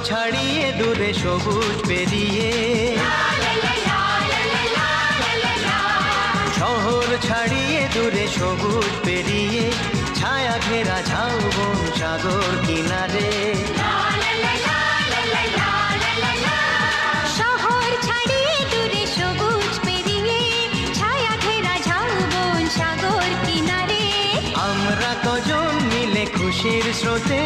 ছাড়িয়ে দূরে সবুজ পেরিয়ে, শহর ছাড়িয়ে দূরে সবুজ পেরিয়ে, ছায়া ঘেরা ঝাউবন সাগর কিনারে। শহর ছাড়িয়ে দূরে সবুজ পেরিয়ে, ছায়া ঘেরা ঝাউবন সাগর কিনারে। আমরা কজন মিলে খুশির স্রোতে